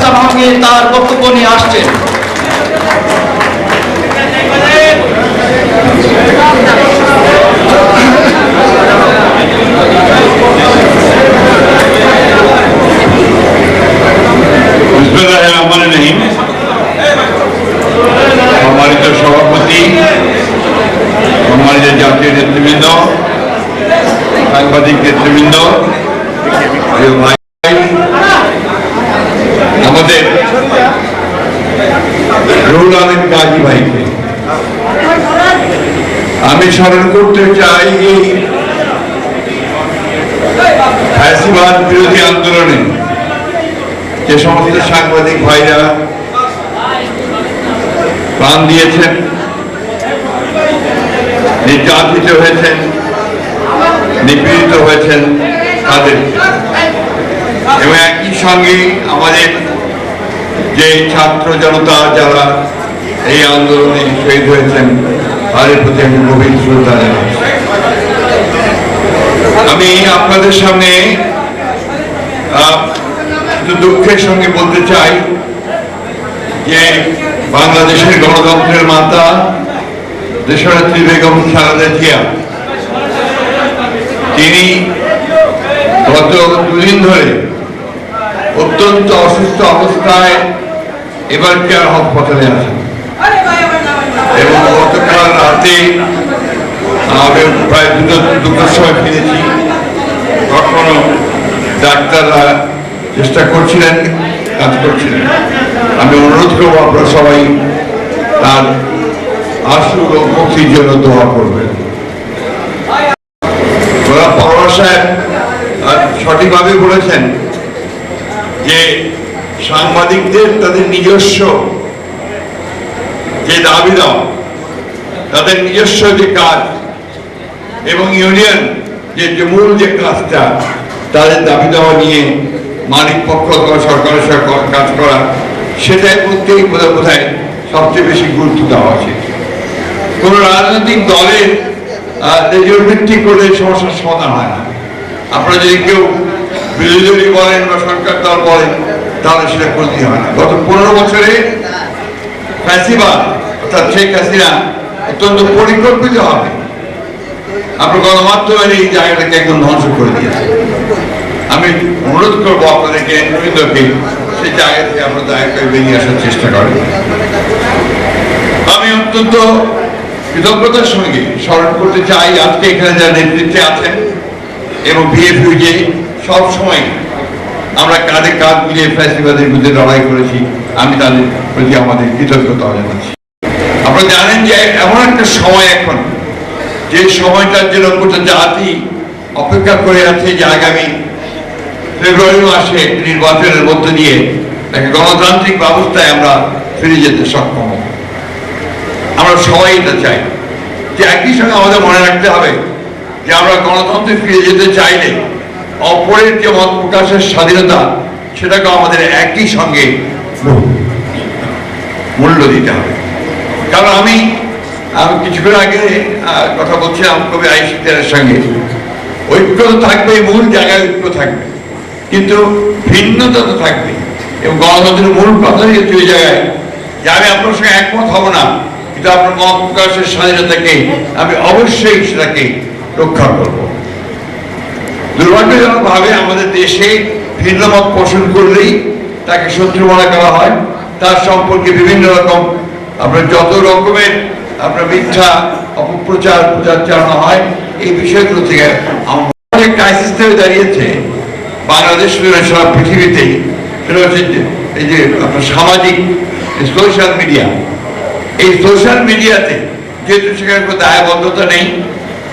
ব্যবস্থা ভাঙে তার বক্তব্য নিয়ে আসছেন। সম্মানিত সভাপতি, সম্মানিত জাতীয় নেতৃবৃন্দ, সাংবাদিক নেতৃবৃন্দ, আমাদের রুহুল আমিন গাজী ভাইকে আমি স্মরণ করতে চাই এই ফ্যাসিবাদ বিরোধী আন্দোলনে যে সমস্ত সাংবাদিক ভাইরা প্রাণ দিয়েছেন, নির্যাতিত হয়েছেন, নিপীড়িত হয়েছেন তাদের, এবং একই সঙ্গে আমাদের যে ছাত্র জনতা যারা এই আন্দোলনে শহীদ হয়েছেন তাদের প্রতি আমি গভীর শ্রদ্ধা জানাচ্ছি। আমি আপনাদের সামনে দুঃখের সঙ্গে বলতে চাই যে বাংলাদেশের গণতন্ত্রের মাতা দেশনেত্রী বেগম খালেদা জিয়া তিনি গত দুদিন ধরে অত্যন্ত অসুস্থ অবস্থায় এবার কেয়ার হাসপাতালে আছেন, এবং গতকাল রাতে আমি প্রায় দুটোর সময় ফিরেছি। তখনও ডাক্তাররা চেষ্টা করছিলেন, কাজ করছিলেন। আমি অনুরোধ করবো আপনারা সবাই তার আশু ও মুক্তির জন্য দোয়া করবেন। পাওয়ার সাহেব সঠিকভাবে বলেছেন যে সাংবাদিকদের তাদের নিজস্ব যে দাবি দাও, তাদের নিজস্ব যে কাজ এবং ইউনিয়ন যে মূল যে কাজটা, তাদের দাবি দেওয়া নিয়ে মালিক পক্ষ সরকারের সঙ্গে কাজ করা, সেটাই প্রত্যেক বোধহয় সবচেয়ে বেশি গুরুত্ব দেওয়া উচিত। কোন রাজনৈতিক দলের ভিত্তি করে সমস্যার সমাধান হয় না। আপনারা যদি কেউ বিরোধী দলই বলেন বা সরকার দল বলেন, তাহলে সেটা করতে হয় না। গত 15 বছরে ফ্যাসিবাদ অর্থাৎ শেখ হাসিনা অত্যন্ত পরিকল্পিত হবে আপনার গণমাধ্যমের এই জায়গাটাকে একদম ধ্বংস করে দিয়েছে। আমি অনুরোধ করবো আপনাদেরকে নেতৃবৃন্দকে সেই জায়গা থেকে আপনারা দয়া করে বেরিয়ে আসার চেষ্টা করেন। আমি অত্যন্ত কৃতজ্ঞতার সঙ্গে স্মরণ করতে চাই আজকে এখানে যারা নেতৃত্বে আছেন এবং বিএফইউ যে সবসময় আমরা কাঁধে কাঁধ মিলিয়ে ফ্যাসিবাদের বিরুদ্ধে লড়াই করেছি, আমি তাদের প্রতি আমাদের কৃতজ্ঞতা জানাচ্ছি। আপনারা জানেন যে এমন একটা সময় এখন, যে সময়টার জন্য গোটা জাতি অপেক্ষা করে আছে যে আগামী ফেব্রুয়ারি মাসে নির্বাচনের মধ্য দিয়ে একটা গণতান্ত্রিক ব্যবস্থায় আমরা ফিরে যেতে সক্ষম হব। আমরা সবাই এটা চাই। যে একই সঙ্গে আমাদের মনে রাখতে হবে যে আমরা গণতন্ত্রে ফিরে যেতে চাইলে অপরের যে মত প্রকাশের স্বাধীনতা, সেটাকে আমাদের একই সঙ্গে মূল্য দিতে হবে। কারণ আমি কিছুক্ষণ আগে কথা বলছিলাম কবি আইসিদের সঙ্গে, ঐক্য তো থাকবে, মূল জায়গায় ঐক্য থাকবে, কিন্তু ভিন্নতা তো থাকবে। এবং গণতন্ত্রের মূল কথাই হচ্ছে ওই জায়গায় যে আমি আপনার সঙ্গে একমত হব না, কিন্তু আপনার মত প্রকাশের স্বাধীনতাকে আমি অবশ্যই সেটাকে রক্ষা করব। দুর্ভাগ্যজনক ভাবে আমাদের দেশে ভিন্ন মত পোষণ করলেই তাকে শত্রু মনে করা হয়, তার সম্পর্কে বিভিন্ন রকম আপনার যত রকমের আপনার মিথ্যা অপপ্রচার চালানো হয়। এই বিষয়গুলো থেকে আমাদের ক্রাইসিস থেকে দাঁড়িয়েছে বাংলাদেশ সারা পৃথিবীতেই, সেটা হচ্ছে এই যে আপনার সামাজিক সোশ্যাল মিডিয়া। এই সোশ্যাল মিডিয়াতে যেহেতু সেখানে কোনো দায়বদ্ধতা নেই,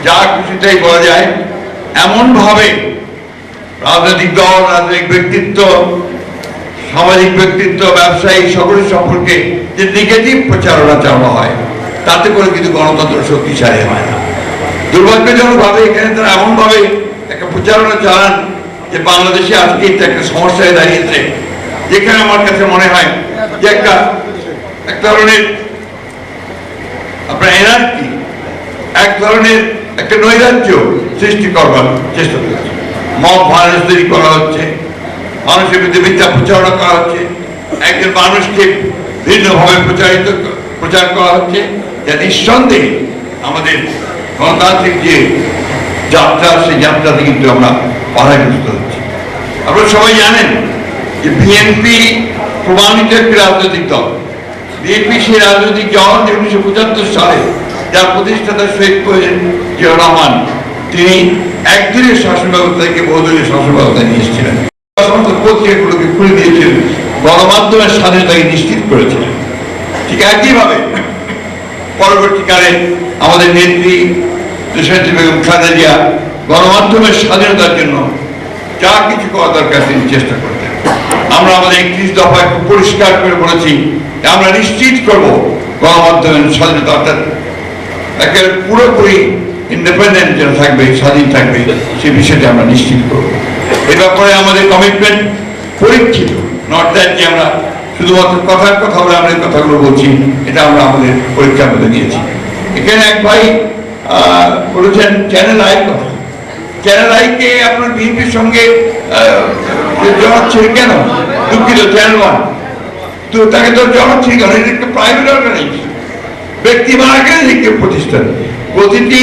যা খুশিটাই বলা যায়, এমনভাবে রাজনৈতিক দল, রাজনৈতিক ব্যক্তিত্ব, সামাজিক ব্যক্তিত্ব, ব্যবসায়ী সকলের সম্পর্কে যে নেগেটিভ প্রচারণা চালানো হয়, তাতে করে কিন্তু গণতন্ত্র শক্তিশালী হয় না। দুর্ভাগ্যজনক ভাবে এখানে তারা এমনভাবে একটা প্রচারণা চালান যে বাংলাদেশে আজকে একটা সমস্যায় দাঁড়িয়েছে, যেখানে আমার কাছে মনে হয় যে এক ধরনের আপনার এনার্জি, এক ধরনের একটা নৈরাজ্য সৃষ্টি করবার চেষ্টা করছে। মব ভায়োলেন্স তৈরি করা হচ্ছে, মানুষের বিরুদ্ধে মিথ্যা প্রচারণা করা হচ্ছে, একজন মানুষকে ভিন্নভাবে প্রচার করা হচ্ছে, যা নিঃসন্দেহে আমাদের গণতান্ত্রিক যে যাত্রা, সেই যাত্রাতে কিন্তু আমরা বাধাগ্রস্ত হচ্ছি। আপনারা সবাই জানেন যে বিএনপি প্রমাণিত একটি রাজনৈতিক দল। বিএনপি সেই রাজনৈতিক দল যে 1975 সালে যার প্রতিষ্ঠাতা শহীদ জিয়াউর রহমান, তিনি একদিনের শাসন ব্যবস্থা থেকে বহুদলীয় শাসন ব্যবস্থা নিয়ে এসেছিলেন। সমস্ত পত্রিকাগুলোকে খুলে দিয়েছিলেন, গণমাধ্যমের স্বাধীনতাকে নিশ্চিত করেছিলেন। ঠিক একইভাবে পরবর্তীকালে আমাদের নেত্রী দেশনেত্রী বেগম খালেদা জিয়া গণমাধ্যমের স্বাধীনতার জন্য যা কিছু করা দরকার তিনি চেষ্টা করতেন। আমরা আমাদের 31 দফায় খুব পরিষ্কার করে বলেছি আমরা নিশ্চিত করব গণমাধ্যমের স্বাধীনতা, অর্থাৎ একেবারে পুরোপুরি ইন্ডিপেন্ডেন্ট যেন থাকবে, স্বাধীন থাকবে, সে বিষয়টি আমরা নিশ্চিত করব। এ ব্যাপারে আমাদের কমিটমেন্ট পরীক্ষিত, নট দ্যাট যে আমরা শুধুমাত্র কথার কথা বলে আমরা এই কথাগুলো বলছি, এটা আমরা আমাদের পরীক্ষার মধ্যে নিয়েছি। এখানে এক ভাই বলেছেন চ্যানেল আইয়ের কথা। চ্যানেল আইকে আপনার বিএনপির সঙ্গে জড়াচ্ছে কেন? দুঃখিত, চ্যানেল ওয়ান তো তাকে তো জড়াচ্ছে কেন? এটা একটা প্রাইভেট অর্গানাইজেশন, ব্যক্তি মালিকানাধীন প্রতিষ্ঠান। প্রতিটি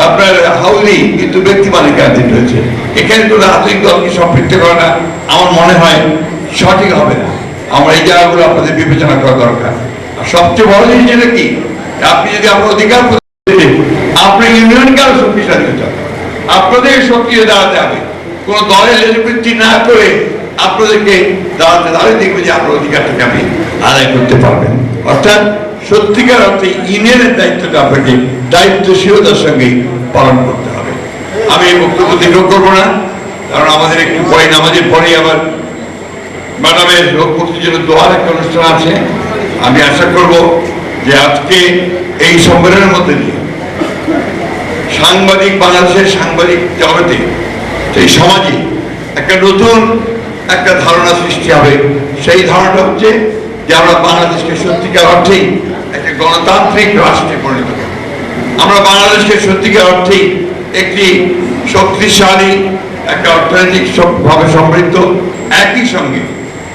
আপনার হাউলি কিন্তু ব্যক্তি মালিকানাধীন রয়েছে। এখানে তো রাজনৈতিক দলকে সম্পৃক্ত করাটা আমার মনে হয় সঠিক হবে না। আমরা এই জায়গাগুলো আপনাদের বিবেচনা করা দরকার। আর সবচেয়ে বড় জিনিস যেটা কি, আপনি যদি আপনার অধিকার আপনার ইউনিয়নকে আরো শক্তিশালী হতে হবে, আপনাদের সক্রিয় দাঁড়াতে হবে। কোনো দলের লেজবৃত্তি না করে আপনাদেরকে দাঁড়াতে দেখবে যে আপনার অধিকারটাকে আপনি আদায় করতে পারবেন। অর্থাৎ সত্যিকার অর্থে ইউনিয়নের দায়িত্বটা আপনাকে দায়িত্বশীলতার সঙ্গে পালন করতে হবে। আমি এই বক্তব্য দীর্ঘ করবো না, কারণ আমাদের একটু পরে নামাজের পরেই আবার ম্যাডামের রোগ মুক্তির জন্য দোয়ার একটা অনুষ্ঠান আছে। আমি আশা করব যে আজকে এই সম্মেলনের মধ্যে দিয়ে সাংবাদিক, বাংলাদেশের সাংবাদিক জগতে, সেই সমাজে একটা নতুন একটা ধারণা সৃষ্টি হবে। সেই ধারণাটা হচ্ছে যে আমরা বাংলাদেশকে সত্যিকার অর্থেই একটা গণতান্ত্রিক রাষ্ট্রে পরিণত করব। আমরা বাংলাদেশকে সত্যিকার অর্থেই একটি শক্তিশালী একটা অর্থনৈতিক ভাবে সমৃদ্ধ, একই সঙ্গে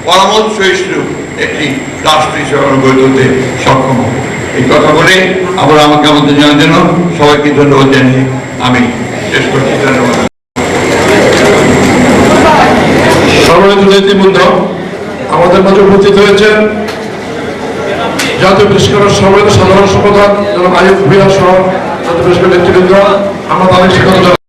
পরামর্শ সহিষ্ণু একটি রাষ্ট্র হিসেবে গড়ে তুলতে সক্ষম হবে। এই কথা বলে আবার আমাকে আমাদের জানার জন্য সবাইকে ধন্যবাদ জানিয়ে আমি শেষ করছি। ধন্যবাদ। সম্মানিত নেতৃবৃন্দ, আমাদের মাঝে উপস্থিত হয়েছেন জাতীয় পুরস্কারের সম্মানিত সাধারণ সম্পাদক জনাব আইয়ুব ভূঁইয়া সহ জাতীয় পুরস্কার নেতৃবৃন্দ। আমরা তাদের স্বাগত জানাই।